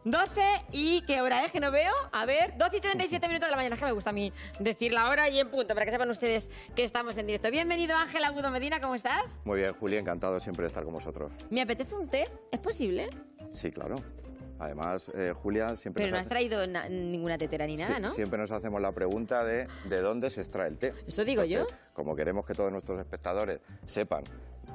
12 y ¿qué hora es? Que no veo. A ver, 12 y 37 minutos de la mañana. Es que me gusta a mí decir la hora y en punto, para que sepan ustedes que estamos en directo. Bienvenido, Ángel Agudo Medina, ¿cómo estás? Muy bien, Juli, encantado siempre de estar con vosotros. ¿Me apetece un té? ¿Es posible? Sí, claro. Además, Julia, siempre... Pero no has traído ninguna tetera ni nada, sí, ¿no? Siempre nos hacemos la pregunta de dónde se extrae el té. Eso digo yo. Como queremos que todos nuestros espectadores sepan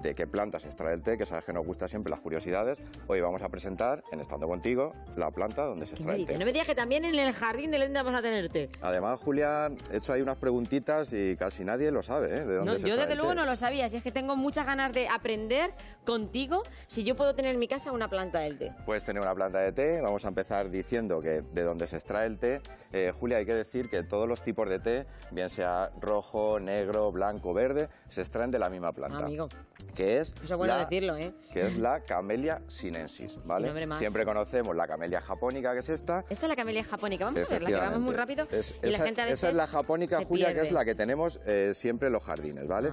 de qué planta se extrae el té, que sabes que nos gusta siempre las curiosidades, hoy vamos a presentar, en Estando Contigo, la planta donde se extrae el té. No me digas que también en el jardín de Lenda vamos a tener té. Además, Julia, he hecho ahí unas preguntitas y casi nadie lo sabe, ¿eh? De dónde se extrae yo desde luego el té. no lo sabía, si es que tengo muchas ganas de aprender contigo si yo puedo tener en mi casa una planta del té. Puedes tener una planta de té. Vamos a empezar diciendo que de donde se extrae el té, Julia, hay que decir que todos los tipos de té, bien sea rojo, negro, blanco, verde, se extraen de la misma planta. Amigo. Que es eso es bueno decirlo, ¿eh? Que es la Camellia sinensis, ¿vale? Siempre conocemos la Camellia japónica, que es esta. Esta es la Camellia japónica. Vamos a verla, que vamos muy rápido. Y la gente a veces esa es la japónica, Julia, pierde. que es la que tenemos siempre en los jardines, ¿vale?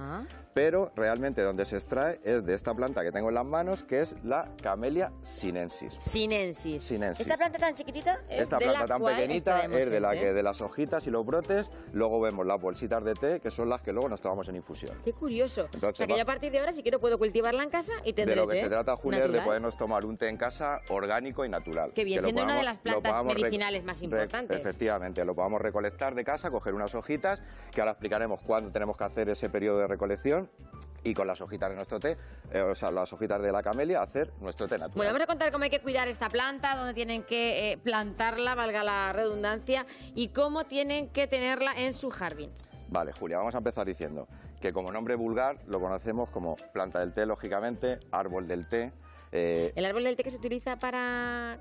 Pero realmente donde se extrae es de esta planta que tengo en las manos, que es la Camellia sinensis. Sinensis. Sinensis. ¿Esta planta tan chiquitita? Esta planta tan pequeñita es de la que de las hojitas y los brotes, luego vemos las bolsitas de té, que son las que luego nos tomamos en infusión. Qué curioso. Entonces, o sea que yo a partir de ahora, si quiero, puedo cultivarla en casa y tendré té. De lo que se trata, Julia, es de natural. podernos tomar un té en casa orgánico y natural. Que bien, siendo una de las plantas medicinales más importantes. Efectivamente, lo podamos recolectar de casa, coger unas hojitas, que ahora explicaremos cuándo tenemos que hacer ese periodo de recolección, y con las hojitas de nuestro té, o sea, las hojitas de la camelia, hacer nuestro té natural. Bueno, vamos a contar cómo hay que cuidar esta planta, dónde tienen que plantarla, valga la redundancia, y cómo tienen que tenerla en su jardín. Vale, Julia, vamos a empezar diciendo que como nombre vulgar lo conocemos como planta del té, lógicamente, árbol del té. ¿El árbol del té que se utiliza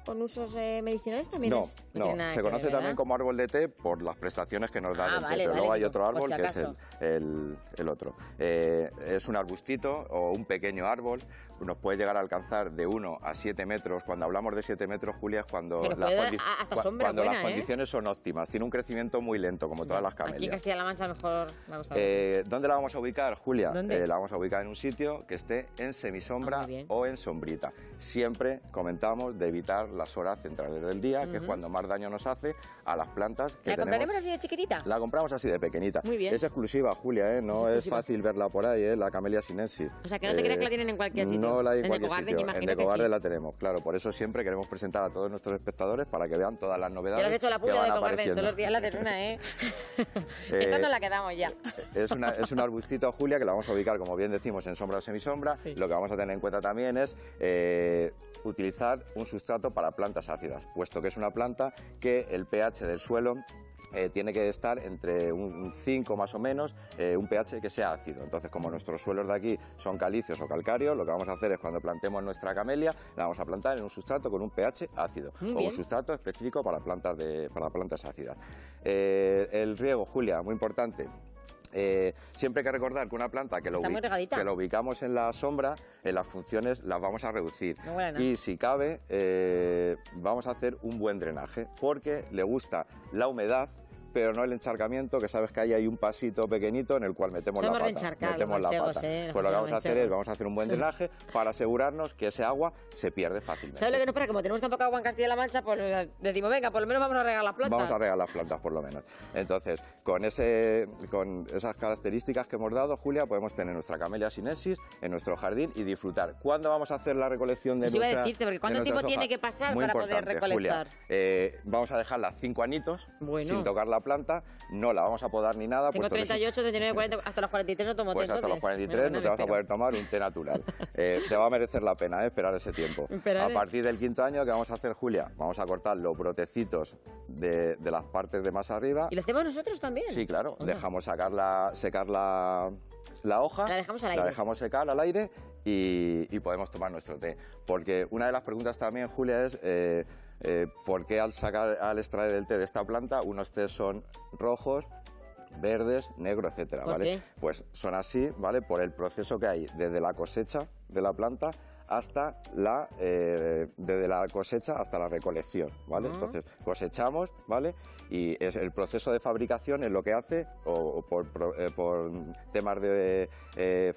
con usos medicinales también no, se conoce también como árbol de té por las prestaciones que nos da el té, pero luego hay otro árbol que es el otro. Es un arbustito o un pequeño árbol, nos puede llegar a alcanzar de 1 a 7 metros. Cuando hablamos de 7 metros, Julia, es cuando las condiciones son óptimas. Tiene un crecimiento muy lento, como todas las camelias. Aquí en Castilla-La Mancha mejor me ha gustado. ¿Dónde la vamos a ubicar, Julia? ¿Dónde? La vamos a ubicar en un sitio que esté en semisombra o en sombrita. Siempre comentamos de evitar las horas centrales del día, que es cuando más daño nos hace a las plantas que ¿La compraremos así de chiquitita? La compramos así de pequeñita. Muy bien. Es exclusiva, Julia, no es fácil verla por ahí, la Camellia sinensis. O sea, que no te creas que la tienen en cualquier sitio. No la hay en cualquier sitio. En Decogarde la tenemos, claro. Por eso siempre queremos presentar a todos nuestros espectadores para que vean todas las novedades. Ya lo has hecho la que pura van de Decogarde, apareciendo. todos los días la de una, ¿eh? Esta no la quedamos ya. Es un arbustito, Julia, que la vamos a ubicar, como bien decimos, en sombra o semisombra. Sí. Lo que vamos a tener en cuenta también es utilizar un sustrato para plantas ácidas, puesto que es una planta que el pH del suelo tiene que estar entre un 5 más o menos, un pH que sea ácido. Entonces, como nuestros suelos de aquí son calíceos o calcáreos, lo que vamos a hacer es cuando plantemos nuestra camelia, la vamos a plantar en un sustrato con un pH ácido, o un sustrato específico para plantas ácidas. El riego, Julia, muy importante. Siempre hay que recordar que una planta que lo ubicamos en la sombra, en las funciones las vamos a reducir. Y si cabe, vamos a hacer un buen drenaje, porque le gusta la humedad, pero no el encharcamiento, que sabes que ahí hay un pasito pequeñito en el cual metemos la pata. Pues lo que vamos a hacer es, vamos a hacer un buen drenaje para asegurarnos que ese agua se pierde fácilmente. ¿Sabes lo que nos pasa? Como tenemos tan poca agua en Castilla-La Mancha, pues decimos, venga, por lo menos vamos a regar las plantas. Vamos a regar las plantas, por lo menos. Entonces, con esas características que hemos dado, Julia, podemos tener nuestra Camellia sinensis en nuestro jardín y disfrutar. ¿Cuándo vamos a hacer la recolección de nuestra? Iba a decirte, porque ¿cuánto tiempo tiene que pasar para poder recolectar? Julia, vamos a dejarla 5 añitos sin tocar la planta, no la vamos a podar ni nada. Tengo 38, 39, 40, hasta los 43 no tomo té. Pues hasta los 43 no te vas a poder tomar un té natural. Te va a merecer la pena esperar ese tiempo. A partir del 5.º año, ¿qué vamos a hacer, Julia? Vamos a cortar los brotecitos de las partes de más arriba. ¿Y lo hacemos nosotros también? Sí, claro. Dejamos secar la hoja, la dejamos al aire. La dejamos secar al aire y podemos tomar nuestro té. Porque una de las preguntas también, Julia, es ¿por qué al extraer el té de esta planta unos tés son rojos, verdes, negro, etcétera, ¿vale? Pues son así, ¿vale? Por el proceso que hay desde la cosecha de la planta hasta desde la cosecha hasta la recolección, ¿vale? Entonces cosechamos, ¿vale? Y el proceso de fabricación es lo que hace, o por temas de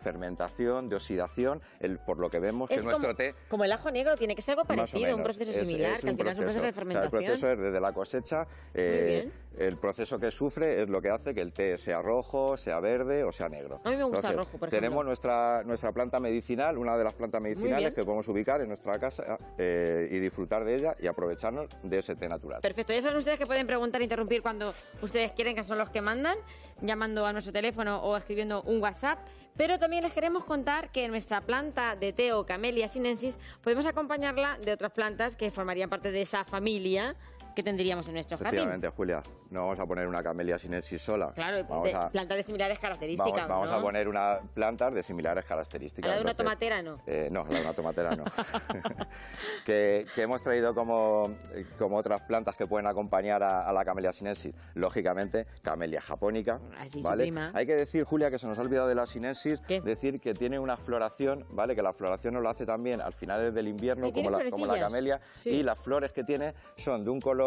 fermentación, de oxidación, por lo que vemos que nuestro té... Como el ajo negro, tiene que ser algo parecido, un proceso similar, que al final es un proceso de fermentación. El proceso es desde la cosecha, el proceso que sufre es lo que hace que el té sea rojo, sea verde o sea negro. A mí me gusta el rojo, por ejemplo. Tenemos nuestra planta medicinal, una de las plantas medicinales que podemos ubicar en nuestra casa y disfrutar de ella y aprovecharnos de ese té natural. Perfecto, ya saben ustedes que pueden preguntar e interrumpir cuando ustedes quieren, que son los que mandan, llamando a nuestro teléfono o escribiendo un WhatsApp. Pero también les queremos contar que nuestra planta de té o Camellia sinensis podemos acompañarla de otras plantas que formarían parte de esa familia que tendríamos en nuestro jardín. Efectivamente, Julia, no vamos a poner una Camellia sinensis sola. Claro, plantas de similares características. Vamos a poner una plantas de similares características. ¿La de una tomatera no? No, la de una tomatera no. que hemos traído como otras plantas que pueden acompañar a la Camellia sinensis. Lógicamente, Camellia japonica. Así, ¿vale? su prima. Hay que decir, Julia, que se nos ha olvidado de la sinensis, decir que tiene una floración, ¿vale? Que la floración nos lo hace también al finales del invierno, como la Camellia. Sí. Y las flores que tiene son de un color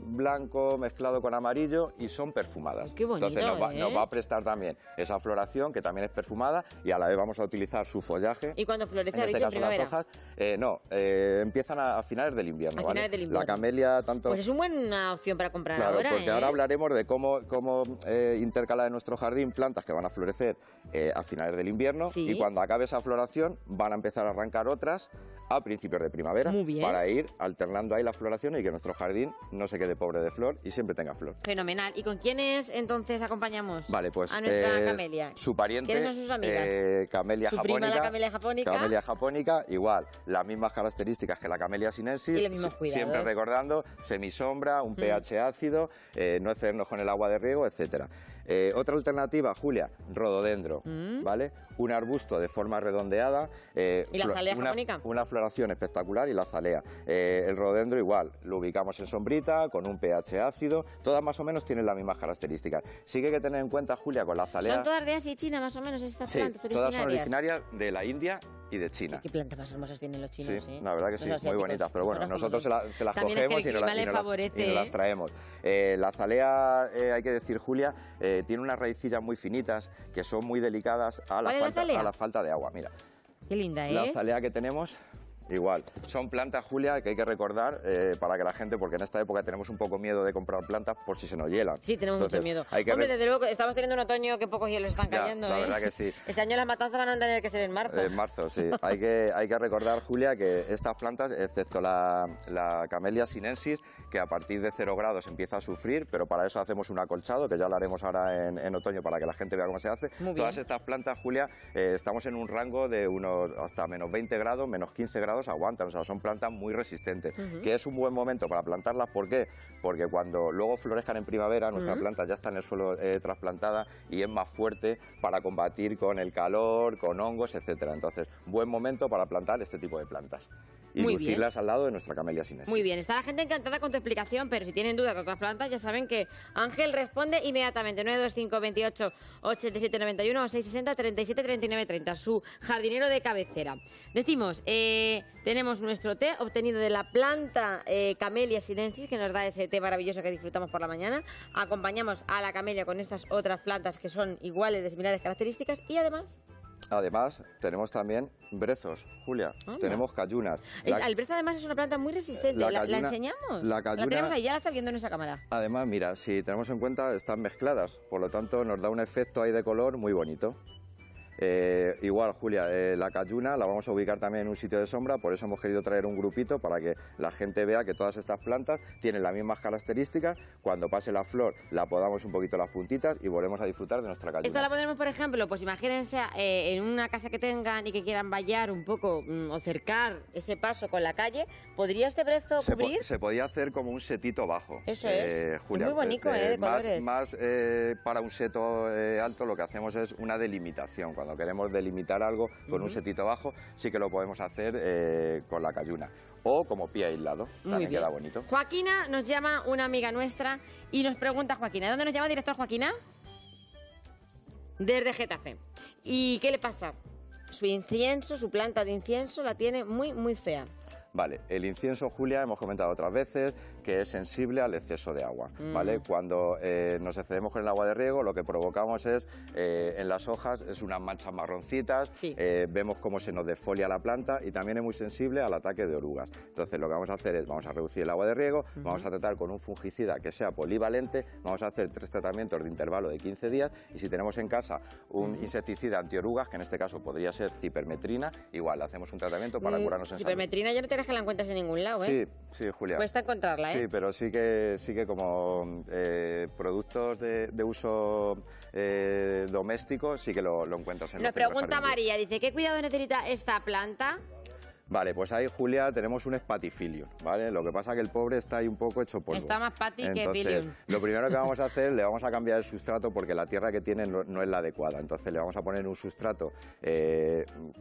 blanco mezclado con amarillo y son perfumadas. Qué bonito, entonces nos va a prestar también esa floración que también es perfumada y a la vez vamos a utilizar su follaje. ¿Y cuando florece, en este caso las hojas? Empiezan a finales del invierno. A finales del invierno. La Camellia tanto... Pues es una buena opción para comprar ahora. Porque ahora hablaremos de cómo intercalar en nuestro jardín plantas que van a florecer a finales del invierno y cuando acabe esa floración van a empezar a arrancar otras a principios de primavera para ir alternando ahí la floración y que nuestro jardín no se quede pobre de flor y siempre tenga flor. Fenomenal. ¿Y con quiénes entonces acompañamos a nuestra Camellia? Su pariente, ¿quiénes son sus amigas? Camellia su japonica. Prima, la Camellia japonica. Camellia japonica, igual, las mismas características que la Camellia sinensis, y los mismos cuidados. Siempre recordando semisombra, un pH ácido, no excedernos con el agua de riego, etcétera. Otra alternativa, Julia, rododendro, ¿vale? Un arbusto de forma redondeada. ¿Y la azalea japonica? Una floración espectacular y la azalea. El rododendro igual, lo ubicamos en sombrita, con un pH ácido, todas más o menos tienen las mismas características. Sí que hay que tener en cuenta, Julia, con la azalea... ¿Son todas de Asia y China más o menos estas plantas originarias? Todas son originarias de la India y de China. ¿Qué plantas más hermosas tienen los chinos? Sí, la verdad que sí, muy bonitas, pero bueno, nosotros se las cogemos y nos las traemos. La azalea, hay que decir, Julia, tiene unas raicillas muy finitas que son muy delicadas a la falta de agua. Mira, qué linda es. La azalea que tenemos... Igual, son plantas, Julia, que hay que recordar para que la gente, porque en esta época tenemos un poco miedo de comprar plantas por si se nos hielan. Sí, tenemos mucho miedo. Hombre, desde luego, estamos teniendo un otoño que pocos hielos están cayendo. La verdad que sí. Este año las matanzas van a tener que ser en marzo. En marzo, sí. Hay que recordar, Julia, que estas plantas, excepto la Camellia sinensis, que a partir de 0 grados empieza a sufrir, pero para eso hacemos un acolchado, que ya lo haremos ahora en otoño para que la gente vea cómo se hace. Todas estas plantas, Julia, estamos en un rango de unos hasta menos 20 grados, menos 15 grados aguantan, o sea, son plantas muy resistentes, que es un buen momento para plantarlas. ¿Por qué? Porque cuando luego florezcan en primavera, nuestra planta ya está en el suelo trasplantada y es más fuerte para combatir con el calor, con hongos, etcétera. Entonces, buen momento para plantar este tipo de plantas y lucirlas al lado de nuestra Camellia sinensis. Muy bien, está la gente encantada con tu explicación, pero si tienen duda con otras plantas, ya saben que Ángel responde inmediatamente. 925 28 87 91 o 660 37 39 30, su jardinero de cabecera. Decimos, tenemos nuestro té obtenido de la planta Camellia sinensis, que nos da ese té maravilloso que disfrutamos por la mañana. Acompañamos a la Camellia con estas otras plantas que son iguales, de similares características, y Además, tenemos también brezos, Julia. Tenemos cayunas. El brezo, además, es una planta muy resistente. ¿La enseñamos? La tenemos ahí, ya la está viendo en esa cámara. Además, mira, si tenemos en cuenta, están mezcladas. Por lo tanto, nos da un efecto ahí de color muy bonito. Igual, Julia, la cayuna la vamos a ubicar también en un sitio de sombra, por eso hemos querido traer un grupito para que la gente vea que todas estas plantas tienen las mismas características. Cuando pase la flor la podamos un poquito las puntitas y volvemos a disfrutar de nuestra cayuna. Esta la ponemos, por ejemplo, pues imagínense en una casa que tengan y que quieran vallar un poco o cercar ese paso con la calle. ¿Podría este brezo cubrir? Se podía hacer como un setito bajo. Eso es. Julia, es muy bonito, de colores. Más para un seto alto lo que hacemos es una delimitación. Cuando queremos delimitar algo con un setito bajo, sí que lo podemos hacer con la cayuna. O como pie aislado, también queda bonito. Joaquina nos llama, una amiga nuestra, y nos pregunta, Joaquina, ¿de dónde nos llama, director Joaquina? Desde Getafe. ¿Y qué le pasa? Su incienso, su planta de incienso, la tiene muy, muy fea. Vale, el incienso, Julia, hemos comentado otras veces que es sensible al exceso de agua, ¿vale? Cuando nos excedemos con el agua de riego, lo que provocamos es, en las hojas, es unas manchas marroncitas, vemos cómo se nos desfolia la planta y también es muy sensible al ataque de orugas. Entonces, lo que vamos a hacer es, vamos a reducir el agua de riego, vamos a tratar con un fungicida que sea polivalente, vamos a hacer 3 tratamientos de intervalo de 15 días y si tenemos en casa un insecticida antiorugas, que en este caso podría ser cipermetrina, igual, hacemos un tratamiento para curarnos en salud. Cipermetrina ya no te que la encuentras en ningún lado, ¿eh? Sí, Julia. Cuesta encontrarla, ¿eh? Sí, pero sí que como productos de uso doméstico sí que lo encuentras en los centros pregunta jardines. María, dice, ¿qué cuidado necesita esta planta? Vale, pues ahí, Julia, tenemos un espatifilio, ¿vale? Lo que pasa es que el pobre está ahí un poco hecho polvo. Está más pati que pilium. Lo primero que vamos a hacer, le vamos a cambiar el sustrato porque la tierra que tiene no es la adecuada. Entonces le vamos a poner un sustrato,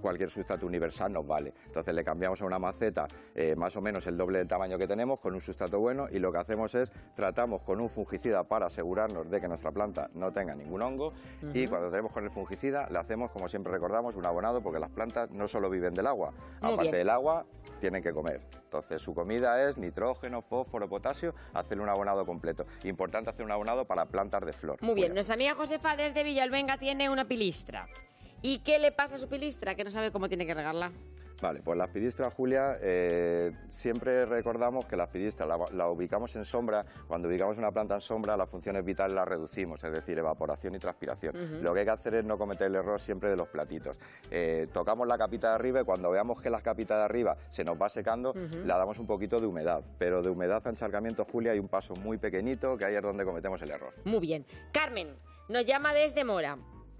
cualquier sustrato universal nos vale. Entonces le cambiamos a una maceta más o menos el doble del tamaño que tenemos, con un sustrato bueno, y lo que hacemos es, tratamos con un fungicida para asegurarnos de que nuestra planta no tenga ningún hongo, y cuando tenemos con el fungicida, le hacemos, como siempre recordamos, un abonado, porque las plantas no solo viven del agua, aparte del agua, tienen que comer. Entonces, su comida es nitrógeno, fósforo, potasio, hacerle un abonado completo. Importante hacer un abonado para plantas de flor. Muy bien, nuestra amiga Josefa desde Villalbenga tiene una pilistra. ¿Y qué le pasa a su pilistra? Que no sabe cómo tiene que regarla. Vale, pues las pilistras, Julia, siempre recordamos que las pilistras la ubicamos en sombra. Cuando ubicamos una planta en sombra, las funciones vitales las reducimos, es decir, evaporación y transpiración. Lo que hay que hacer es no cometer el error siempre de los platitos. Tocamos la capita de arriba y cuando veamos que la capita de arriba se nos va secando, le damos un poquito de humedad. Pero de humedad a encharcamiento, Julia, hay un paso muy pequeñito que ahí es donde cometemos el error. Muy bien. Carmen nos llama desde Mora.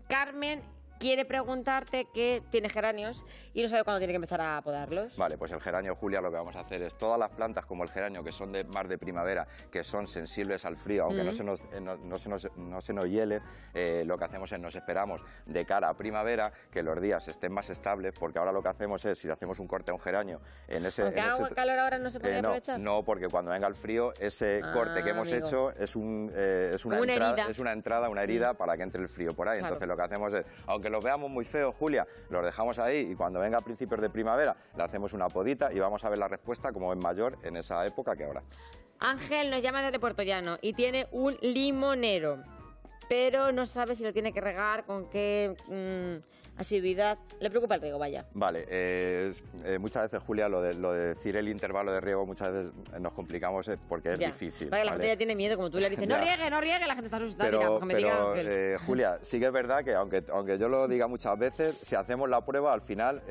Carmen quiere preguntarte que tiene geranios y no sabe cuándo tiene que empezar a podarlos. Vale, pues el geranio, Julia, lo que vamos a hacer es todas las plantas como el geranio, que son más de primavera, que son sensibles al frío, aunque no se nos hiele, lo que hacemos es nos esperamos de cara a primavera que los días estén más estables, porque ahora lo que hacemos es, si hace un corte a un geranio en ese... Aunque haga calor ahora no se puede aprovechar. No, porque cuando venga el frío, ese corte que hemos hecho es una entrada, una herida para que entre el frío por ahí. Claro. Entonces lo que hacemos es, aunque los veamos muy feos, Julia, los dejamos ahí y cuando venga a principios de primavera le hacemos una podita y vamos a ver la respuesta como es mayor en esa época que ahora. Ángel nos llama desde Puerto Llano y tiene un limonero, pero no sabe si lo tiene que regar, con qué asiduidad. Le preocupa el riego, vaya. Vale, muchas veces, Julia, lo de decir el intervalo de riego, muchas veces nos complicamos porque es difícil. Vale, la gente ya tiene miedo, como tú le dices, no riegue, la gente está asustada. Pero Julia, sí que es verdad que aunque yo lo diga muchas veces, si hacemos la prueba, al final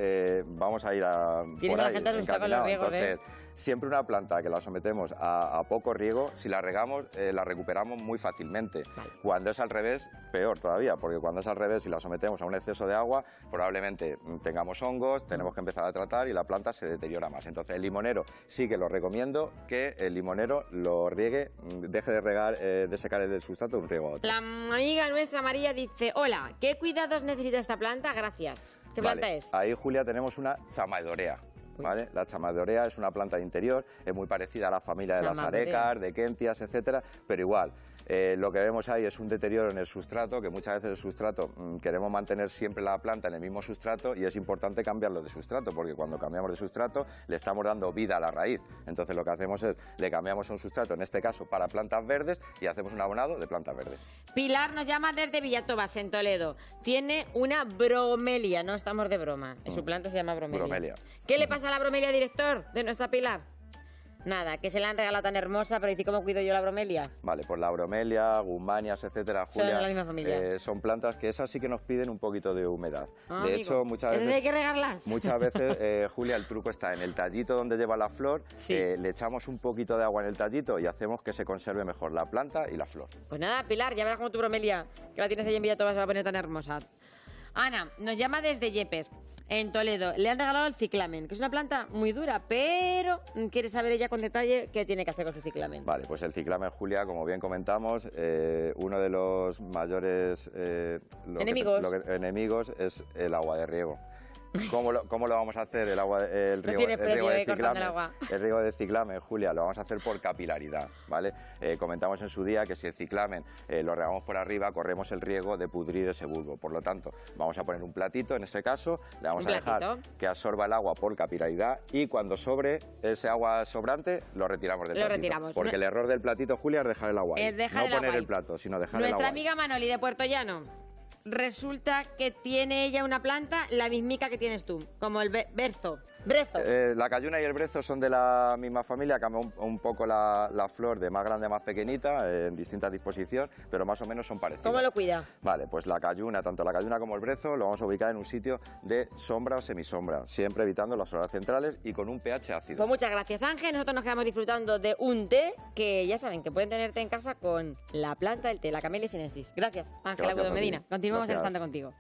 vamos a ir a por ahí, la gente asustada con los riegos, entonces, siempre una planta que la sometemos a poco riego, si la regamos, la recuperamos muy fácilmente. Vale. Cuando es al revés, peor todavía, porque cuando es al revés, si la sometemos a un exceso de agua, probablemente tengamos hongos, tenemos que empezar a tratar y la planta se deteriora más. Entonces, el limonero sí que lo recomiendo, que el limonero lo riegue, deje de regar, de secar el sustrato de un riego a otro. La amiga nuestra María dice, hola, ¿qué cuidados necesita esta planta? Gracias. ¿Qué planta es? Ahí, Julia, tenemos una chamaedorea. ¿Vale? La chamaedorea es una planta de interior, es muy parecida a la familia de las arecas, de Kentias, etcétera, pero igual. Lo que vemos ahí es un deterioro en el sustrato, que muchas veces el sustrato queremos mantener siempre la planta en el mismo sustrato y es importante cambiarlo de sustrato, porque cuando cambiamos de sustrato le estamos dando vida a la raíz. Entonces lo que hacemos es, le cambiamos un sustrato, en este caso para plantas verdes, y hacemos un abonado de plantas verdes. Pilar nos llama desde Villatobas, en Toledo. Tiene una bromelia, no estamos de broma, su planta se llama bromelia. ¿Qué le pasa a la bromelia, director, de nuestra Pilar? Nada, que se la han regalado tan hermosa, pero dice, ¿cómo cuido yo la bromelia? Vale, pues la bromelia, gumanias, etcétera, Julia, son de la misma familia. Son plantas que esas sí que nos piden un poquito de humedad. De hecho, muchas veces hay que regarlas. Muchas veces, Julia, el truco está en el tallito donde lleva la flor, le echamos un poquito de agua en el tallito y hacemos que se conserve mejor la planta y la flor. Pues nada, Pilar, ya verás cómo tu bromelia, que la tienes ahí en Villatobas, se va a poner tan hermosa. Ana nos llama desde Yepes, en Toledo. Le han regalado el ciclamen, que es una planta muy dura, pero quiere saber ella con detalle qué tiene que hacer con su ciclamen. Vale, pues el ciclamen, Julia, como bien comentamos, uno de los mayores enemigos es el agua de riego. ¿Cómo lo vamos a hacer? El riego de ciclamen, Julia, lo vamos a hacer por capilaridad, ¿vale? Comentamos en su día que si el ciclamen lo regamos por arriba, corremos el riesgo de pudrir ese bulbo. Por lo tanto, vamos a poner un platito, en ese caso, le vamos a dejar que absorba el agua por capilaridad y cuando sobre ese agua sobrante, lo retiramos del platito. Porque el error del platito, Julia, es dejar el agua ahí. No poner el plato, sino dejar el agua. Nuestra amiga Manoli de Puerto Llano, resulta que tiene ella una planta la mismica que tienes tú, como el brezo. La calluna y el brezo son de la misma familia, cambia un poco la flor de más grande a más pequeñita, en distintas disposición, pero más o menos son parecidas. ¿Cómo lo cuida? Vale, pues la calluna, tanto la calluna como el brezo, lo vamos a ubicar en un sitio de sombra o semisombra, siempre evitando las horas centrales y con un pH ácido. Pues muchas gracias, Ángel. Nosotros nos quedamos disfrutando de un té que ya saben que pueden tenerte en casa con la planta del té, la Camellia sinensis. Gracias, Ángel Agudo Medina. Continuamos en el stand contigo.